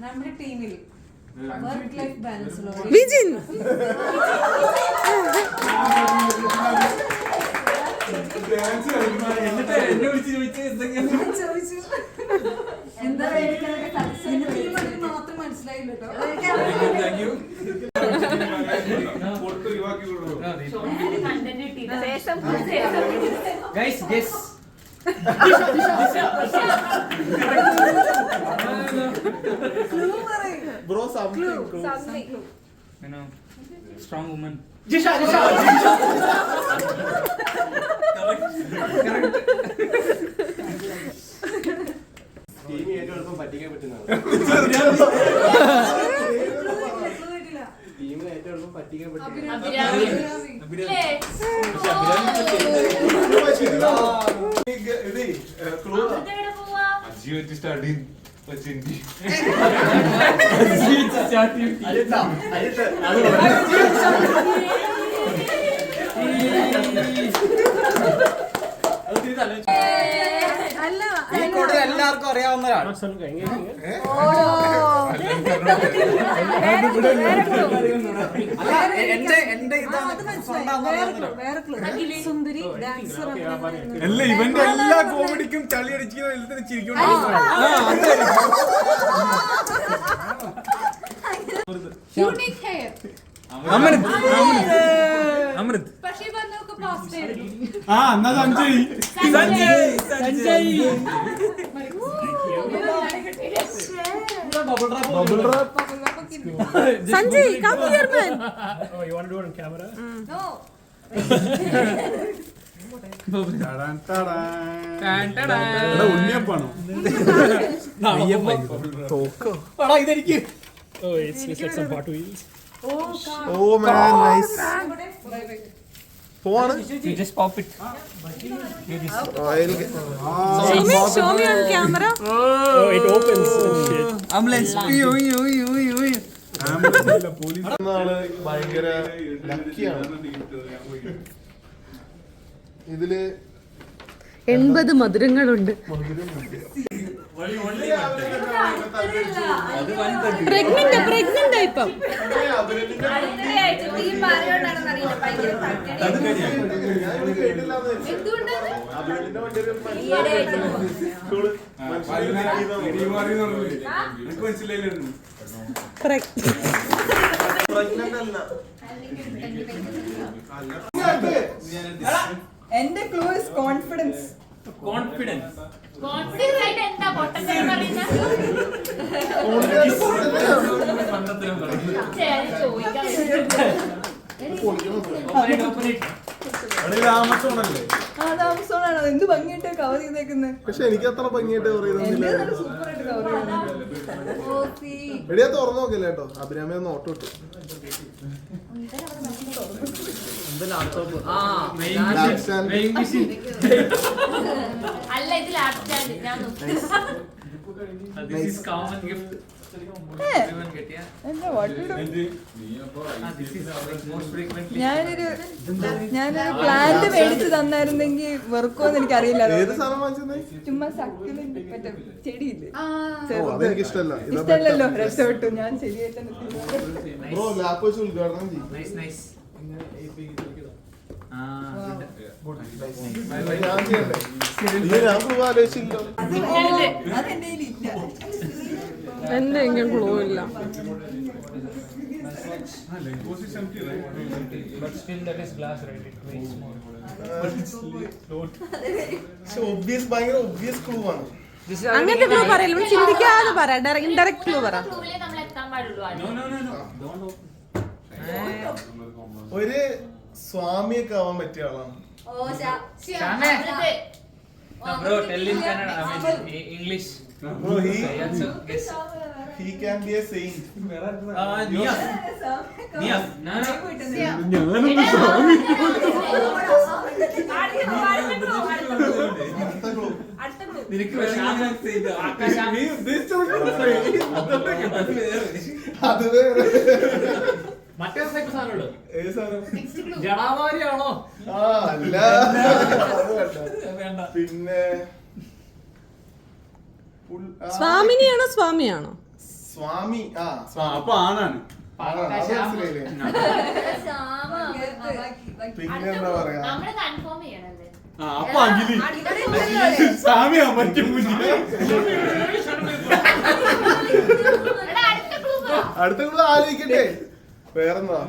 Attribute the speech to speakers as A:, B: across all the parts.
A: നമ്മുടെ ടീമിൽ work life balance
B: Vijin
A: എന്താ മാത്രം മനസ്സിലായില്ലോ.
C: Bro, something.
D: You know, strong woman.
C: Jisha.
D: Correct.
C: Team ഏറ്റവും പറ്റിക്കാൻ പറ്റുന്നതാണ്. ടീമിനെ ഏറ്റവും പറ്റിക്കാൻ പറ്റുന്നത്.
D: എല്ലാവർക്കും അറിയാവുന്നതാണ്.
E: അല്ല ഇവന്റെ എല്ലാ കോമഡിക്കും ചളി അടിച്ചിരിക്കുന്ന എല്ലാത്തിനും ചിരിക്കും. അമൃത് എന്നാ
B: Sanjay come here man.
F: Oh, you want to do it on camera?
A: No.
E: ഉണ്ണിയപ്പാണോ?
F: Oh, it's like some Hot Wheels.
C: Oh man, nice.
D: You just pop it.
B: Show me on camera.
F: Oh, it opens and shit.
D: Ambulance.
C: ഭയങ്കര ലക്കിയാണ്. ഇതില്
B: 80 മധുരങ്ങളുണ്ട്. Pregnant ഇപ്പം.
A: എന്റെ clue is confidence.
G: ആയിട്ട് എന്താ പൊട്ടത്തരം പറയുന്നത്?
A: ആമസോണാണോ? എന്ത് ഭംഗിയായിട്ട് കവർ ചെയ്തേക്കുന്നത്.
C: പക്ഷെ എനിക്ക് അത്ര ഭംഗിയായിട്ട്
A: സൂപ്പറായിട്ട് കവർ
C: എടിയാ തുറന്നു നോക്കില്ല കേട്ടോ. അഭിരാമി ഒന്ന് ഓട്ടോ ഇട്ടു.
G: അല്ല ഇത് ലാപ്ടോപ്പ് സ്റ്റാൻഡ് ഞാൻ നോക്കി.
D: This is common gift. Everyone get yeah. This is most frequently.
A: ഞാനൊരു പ്ലാന്റ് മേടിച്ച് തന്നായിരുന്നെങ്കിൽ വെറുക്കുമെന്ന് എനിക്കറിയില്ല.
C: ഏത് സാധനം വാങ്ങിച്ചേ?
A: ചുമ്മാ സക്കുലന്റ് മറ്റേ ചെടിയില്ലേ?
C: അതെനിക്ക് ഇഷ്ടമല്ല.
A: ഇഷ്ടമല്ലല്ലോ. രക്ഷപ്പെട്ടു. ഞാൻ ശരിയായിട്ട്
C: ബ്രോ ലാപ്പ് വെച്ച് ഉദ്ഘാടനം ചെയ്യും.
D: Nice.
C: ഞാൻ ചെയ്യണ്ടേ? ഞാൻ പോവാ ആലോചിച്ചില്ലോ.
A: അതെന്റെ ഇല്ല.
B: എന്തെങ്കിലും ക്ലൂ ഇല്ല.
D: But still that is glass, right? It's very small.
C: ഭയങ്കര ഒബ്വിയസ് ക്ലൂ ആണ്.
B: അങ്ങനത്തെ ക്ലൂ പറയല്ലോ. ചിന്തിക്കാതെ പറ. ഇൻഡയറക്റ്റ് ക്ലൂ പറ.
G: ക്ലൂവിലേ നമ്മൾ എത്താൻ പാടുള്ളൂ.
C: ഒരു സ്വാമിയൊക്കെ ആവാൻ പറ്റിയ ആളാണ്.
D: Bro, tell in Kannada. I mean English.
C: Bro,
D: Guess.
C: he can be a saint.
D: Nia. നിനക്ക്
C: അത് വേറെ.
F: മറ്റേ ടൈപ്പ് സാധനമുള്ളൂ.
C: ഏത് സാധനം?
F: ജടാവാരിയാണോ?
C: അല്ല. പിന്നെ
B: സ്വാമിനിയാണോ സ്വാമിയാണോ?
C: സ്വാമി
E: അപ്പൊ ആണാണ്.
C: മനസ്സിലായില്ലേ? പിന്നെന്താ പറയാ,
G: നമ്മള് കൺഫേം ചെയ്യണല്ലേ.
E: അപ്പൊ അഖില് സ്വാമിയാ പറ്റും.
G: എടാ, അടുത്ത clue പറ.
C: അടുത്ത കൂടെ ആലോചിക്കട്ടെ. വേറെന്താ?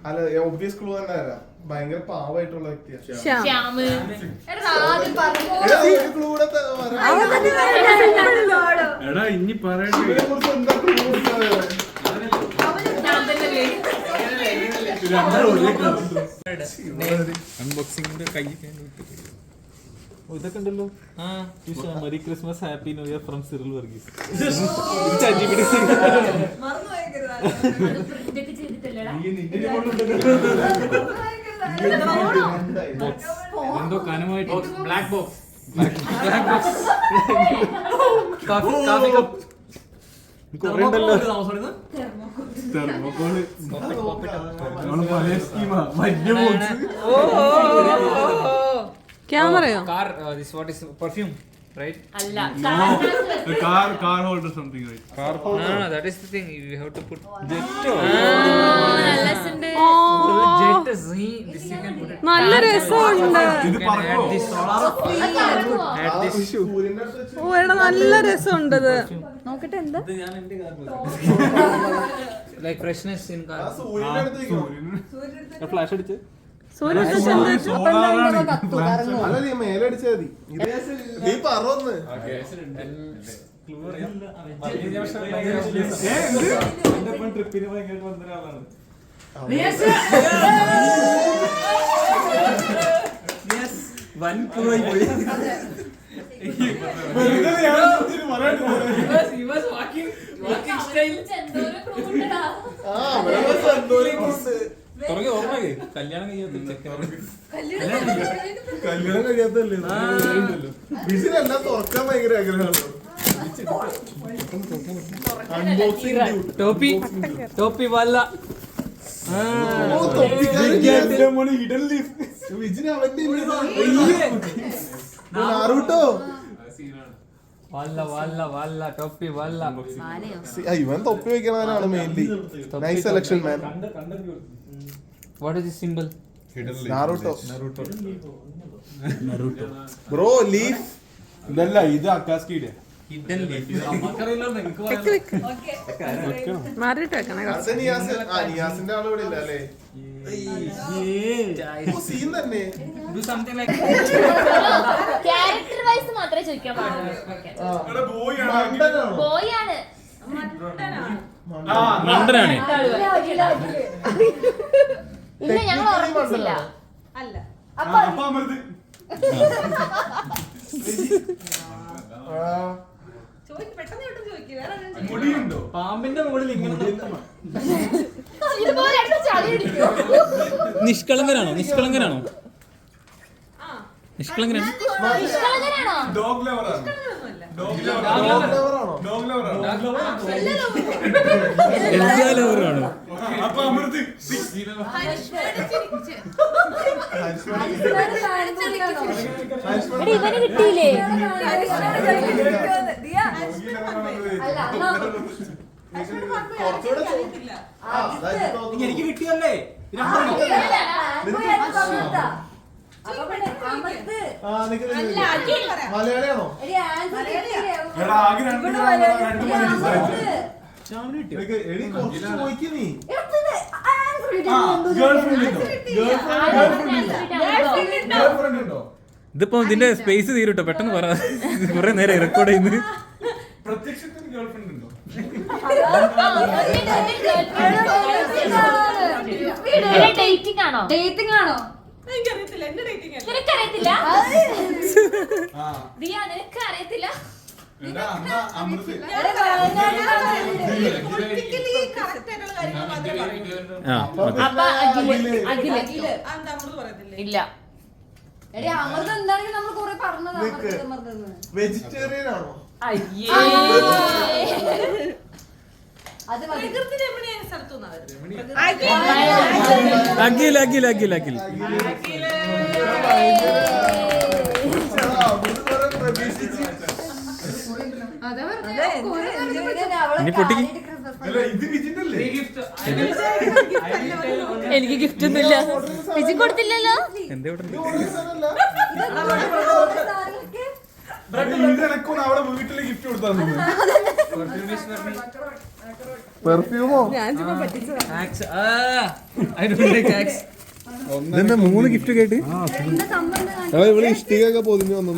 C: അല്ല, ഒബ്വിയസ് ക്ലൂ തന്നെ തരാം. ഭയങ്കര പാവായിട്ടുള്ള വ്യക്തിയാണ്.
B: ശ്യാം.
G: ശ്യാമ്.
C: എടാ, ഒരു clue കൂടെ തരാം.
E: എടാ ഇനി പറയട്ടെ.
C: ഇതിനെക്കുറിച്ച് എന്താ clue കൊടുക്കാതെ?
D: അൺബോക്സിംഗിന്റെ കൈ ഇതൊക്കെ ഉണ്ടല്ലോ. Merry Christmas happy new year from Cyril Varghese.
G: ഇതൊക്കെ ചെയ്തിട്ടല്ലേടാ.
D: എന്തോ കനമായിട്ട്
F: Black box.
D: കൊറേ ഉണ്ടല്ലോ.
E: തെർമോകോള് പഴയ സ്കീമാ. വലിയ box.
B: ക്യാമറയോ?
H: Car, this what is perfume, right?
G: അല്ല.
E: Car holder something, right?
H: No, that is the thing. You have to put
G: നല്ല രസമുണ്ട്.
H: jet. This you can put it.
B: നല്ല രസമുണ്ട്.
E: ഇത്
H: You can
E: പറക്കോ?
H: add this. Add this.
C: സൂര്യന്റെ അടുത്ത് വെച്ച്
B: ഓ എടാ നല്ല രസമുണ്ട് ഇത്. നോക്കട്ടെ എന്താ?
H: Like freshness in
C: ആ
H: car.
C: സൂര്യന്റെ അടുത്ത് വെക്കണം.
D: ഫ്ലാഷ് അടിച്ച്
B: സൂര്യൻ
C: അല്ല, നീ മേലടിച്ചാ മതി. നീ പറന്ന്
D: ട്രിപ്പിന് ഭയങ്കരമായിട്ട് വന്ന ഒരാളാണ്. വൻ പോയി പോയി.
G: എന്തോരം clue ഉണ്ടെടാ.
D: തുടങ്ങി ഓർമ്മ കല്യാണം കഴിയാത്ത ചെക്കന്മാർ.
C: കല്യാണം കഴിയാത്തല്ലേ? ബിസിനെല്ലാം തുറക്കാൻ ഭയങ്കര ആഗ്രഹമാണ്. Unboxing
H: Topi walla.
C: വിജിന് അവന്റെ നാറൂട്ടോ.
H: Walla. Topi walla.
C: ഇവൻ തൊപ്പി വെക്കണവനാണ് mainly. Nice selection man.
H: What is the symbol?
C: Naruto. Bro leaf.
E: ഇതല്ല, ഇത് അക്കാസ്കിയുടെ.
H: Hidden leaf.
B: മാറിയിട്ട് വെക്കണേ.
C: അത് നിയാസിന്റെ ആള് ഇവിടെ ഇല്ല അല്ലേ? സീൻ തന്നെ.
H: Do something like
G: character wise മാത്രമേ ചോദിക്കാൻ പാടുള്ളൂ.
C: മണ്ടനാണോ?
G: ബോയ് ആണ്.
D: മണ്ടനാണ്.
G: ഇല്ല, ഞങ്ങൾ ഉറപ്പിച്ചില്ല.
A: അല്ല.
E: അപ്പൊ അമൃത്.
A: പെട്ടെന്ന് കേട്ടും ചോദിക്കും. വേറെ ആരും ചോദിക്കും.
E: മുടിയുണ്ടോ?
D: പാമ്പിന്റെ മുകളിൽ ഇങ്ങനെ
G: ഇതുപോലെ രണ്ട് ചളി പിടിക്കും.
H: നിഷ്കളങ്കനാണോ?
A: ആ.
H: നിഷ്കളങ്കനാണ്.
G: നിഷ്കളങ്കനാണോ?
E: ഡോഗ് ലവർ ആണ്.
A: ഒന്നുമല്ല.
E: ഡോഗ് ലവർ
C: ലോവറാണോ?
E: ഡോഗ് ലവർ ആണ്.
H: എല്ലാ ലവറാണോ?
E: അപ്പൊ അമൃത്.
G: എടി, ഇവന് കിട്ടിയില്ലേ?
C: കുറച്ചുകൂടെ
A: അറിയത്തില്ല.
D: എനിക്ക് കിട്ടിയല്ലേ.
C: മലയാളിയാണോ?
E: എടാ ആകെ രണ്ട് എടി കുറച്ച് ചോദിക്ക് നീ. ഗേൾഫ്രണ്ട് ഉണ്ടോ?
H: ഇതിപ്പോ ഇതിന്റെ സ്പേസ് തീരുട്ടോ, പെട്ടെന്ന് പറ. കുറെ നേരം റെക്കോർഡ് ചെയ്യുന്നത്.
E: പ്രത്യക്ഷത്തിന് ഗേൾഫ്രണ്ട് ഉണ്ടോ?
G: ഡേറ്റിംഗ് ആണോ?
A: എനിക്കറിയത്തില്ല. എന്റെ ഡേറ്റിംഗ് അല്ല.
G: നിനക്കറിയത്തില്ല?
E: ആ
G: ദിയ, നിനക്ക് അറിയത്തില്ല?
E: എടാ അന്നാ അമൃത്.
A: Politically correct ആയിട്ടുള്ള കാര്യങ്ങൾ മാത്രമേ പറയൂ.
G: അപ്പൊ അഖില്.
A: അഖില്. അതെന്താ നമ്മള് പറയത്തില്ലേ?
G: ഇല്ല.
C: വെജിറ്റേറിയൻ ആണോ?
A: പ്രകൃതി രമണീയ സ്ഥലത്തു നിന്നാ വരുന്നത്.
H: അഖിൽ. ഇനി പൊട്ടിക്ക്.
E: അല്ല ഇത് വിജിന്റെ അല്ലേ?
G: എനിക്ക് ഗിഫ്റ്റ് ഒന്നുമില്ല. വിജി കൊടുത്തില്ലല്ലോ.
H: എന്തേ ഇവിടെ
E: ഇത് എനക്കൊന്ന് അവിടെ വീട്ടില് ഗിഫ്റ്റ് കൊടുത്താൽ
C: പെർഫ്യൂമോ
B: ഞാൻ ചുമ്മാ പറ്റിച്ചതാ.
H: ഇതെന്താ 3 ഗിഫ്റ്റ് കേട്ട്
C: ഇവിടെ ഇഷ്ടികയൊക്കെ പൊതിഞ്ഞു വന്നു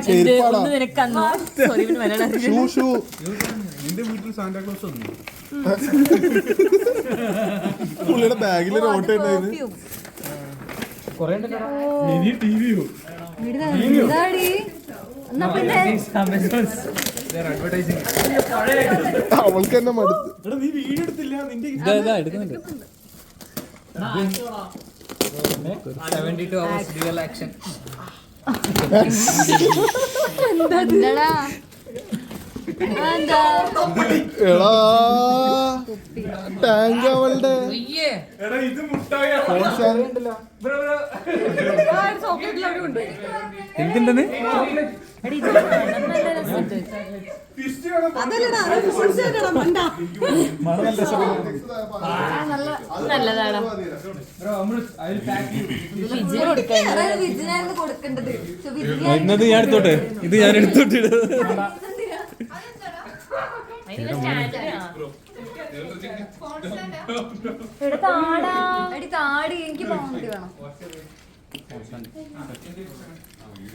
C: ചെരുപ്പാടാ ഷൂ ഷൂ
E: എന്റെ വീട്ടിൽ സാന്റാക്ലോസ് വന്നു.
C: പുള്ളിയുടെ ബാഗിൽ ഓട്ടോ ഉണ്ടായിരുന്നു
E: മിനി ടിവിയോ
C: അവൾക്ക് തന്നെ മടുത്ത്.
E: എടാ നീ വീഡിയോ എടുത്തില്ല നിന്റെ
H: എടുക്കുന്നുണ്ട്.
D: 72 hours real action.
C: എടാ ടാങ്ക് അവളുടെ
E: എടാ ഇത് മുട്ടായ
H: എന്തിണ്ടെന്ന്
B: അതല്ലടാ അത് കുടിച്ചേക്കടാ മണ്ട.
G: നല്ലതാണോ
H: ഇന്നത് ഞാൻ എടുത്തോട്ടെ. ഇത് ഞാൻ എടുത്തോട്ടെ.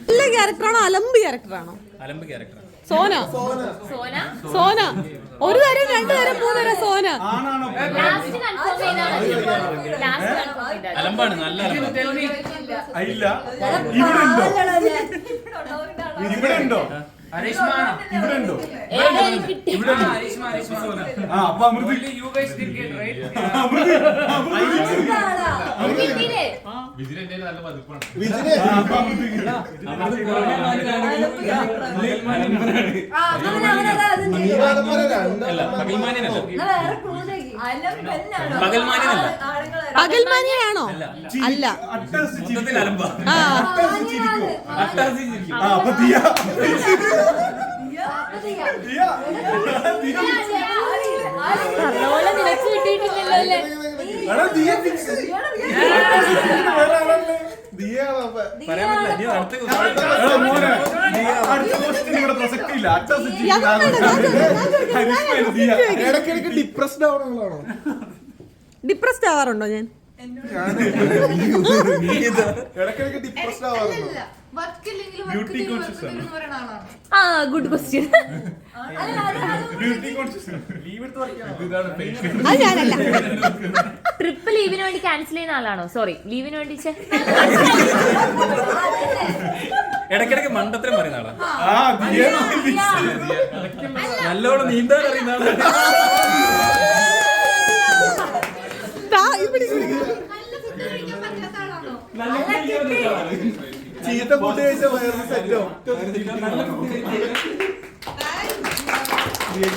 B: നല്ല ക്യാരക്ടറാണോ അലമ്പ് ക്യാരക്ടറാണോ?
H: അലമ്പ് ക്യാരക്ടർ.
B: സോന സോന ഒരു തരം 2 തരം 3 തരം സോന.
H: അലമ്പാണ്, നല്ല അലമ്പാണ്.
E: ഇല്ല ഇവിടെ ഉണ്ടോ ഇവിടെ ഉണ്ടോ ഇവിടെ ഉണ്ടോ ഇവിടെ ആ അപ്പൊ അമൃത്
D: You guys did get right.
C: വിജിനെ
B: പകൽമാനിയാണോ? അല്ല
H: അലമ്പാ.
B: ആ
E: അപ്പൊ തീയ
G: പറഞ്ഞപോലെ നിനക്ക് കിട്ടിയിട്ടില്ലല്ലോ അല്ലേ?
E: എടാ ദിയ ഫിക്സ് വേറെ ആളല്ലേ
H: പറയാൻ പറ്റില്ല. നീ അടുത്ത
E: എടാ മോനെ അടുത്ത ക്വസ്റ്റ്യൻ ഇവിടെ പ്രസക്തിയില്ല.
C: ഇടയ്ക്കിടയ്ക്ക് ഡിപ്രസ്ഡ് ആവണങ്ങളാണോ?
B: ഡിപ്രസ്ഡ് ആവാറുണ്ടോ ഞാൻ?
C: ഇടയ്ക്കിടയ്ക്ക് ഡിപ്രസ്ഡ് ആവാറുണ്ടോ?
E: ബ്യൂട്ടി കോൺഷ്യസ് ആണ്.
G: ആ good question.
E: Beauty conscious leave എടുത്ത് ഇതാണ്
B: അത് ഞാനല്ല.
G: ട്രിപ്പ് ലീവിന് വേണ്ടി ക്യാൻസൽ ചെയ്യുന്ന ആളാണോ? സോറി ലീവിന് വേണ്ടി
H: ഇടയ്ക്കിടയ്ക്ക് മണ്ടത്തരം പറയുന്ന ആളാ.
E: ആ ദിയ
H: നല്ലോണം നീന്താൻ അറിയുന്ന ആളാ.
C: ചീത്ത ഫുഡ് കഴിച്ച വയറിന് സെറ്റോ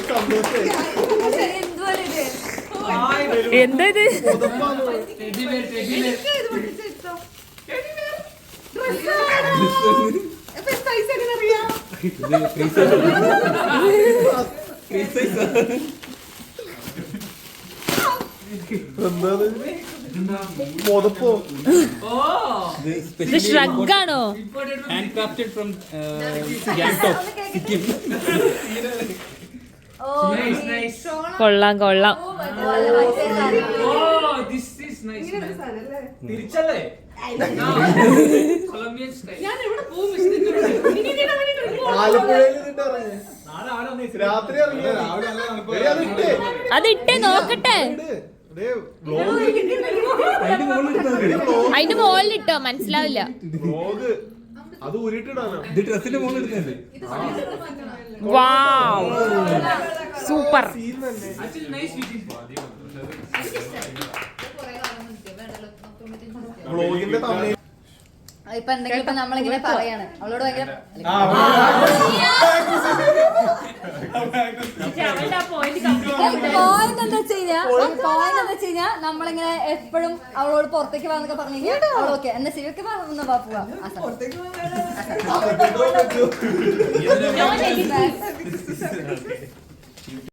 C: സന്തോഷായി.
G: എന്താ ഇത്?
C: മുതപ്പോ
G: ഇത് ഷ്രഗാണോ?
H: Hand crafted from Gangtok, Sikkim.
D: Nice.
G: കൊള്ളാം കൊള്ളാം.
D: Oh, this is nice. തിരിച്ചല്ലേ? Colombian style.
C: ആലപ്പുഴയിൽ രാത്രി ഇറങ്ങിയ
G: അതിട്ടേ നോക്കട്ടെ. അതിന്റെ മുകളിലിട്ടോ മനസ്സിലാവില്ല.
C: അത് ഊരിട്ടിടാനോ?
H: ഇത് ഡ്രസ്സിന്റെ മുകളിൽ എടുത്തല്ലേ?
G: Wow super.
D: Actually nice video.
C: വ്ളോഗിന്റെ തമിഴ്
I: ഇപ്പൊ എന്തെങ്കിലും നമ്മളിങ്ങനെ പറയാണ് അവളോട് ഭയങ്കര പോയിന്റ് എന്താ വെച്ചാ നമ്മളിങ്ങനെ എപ്പോഴും അവളോട് പുറത്തേക്ക് പോകാന്നൊക്കെ പറഞ്ഞു കഴിഞ്ഞാൽ ഓക്കെ എന്നാ ശരിയൊക്കെ പോവാ.
G: No negative.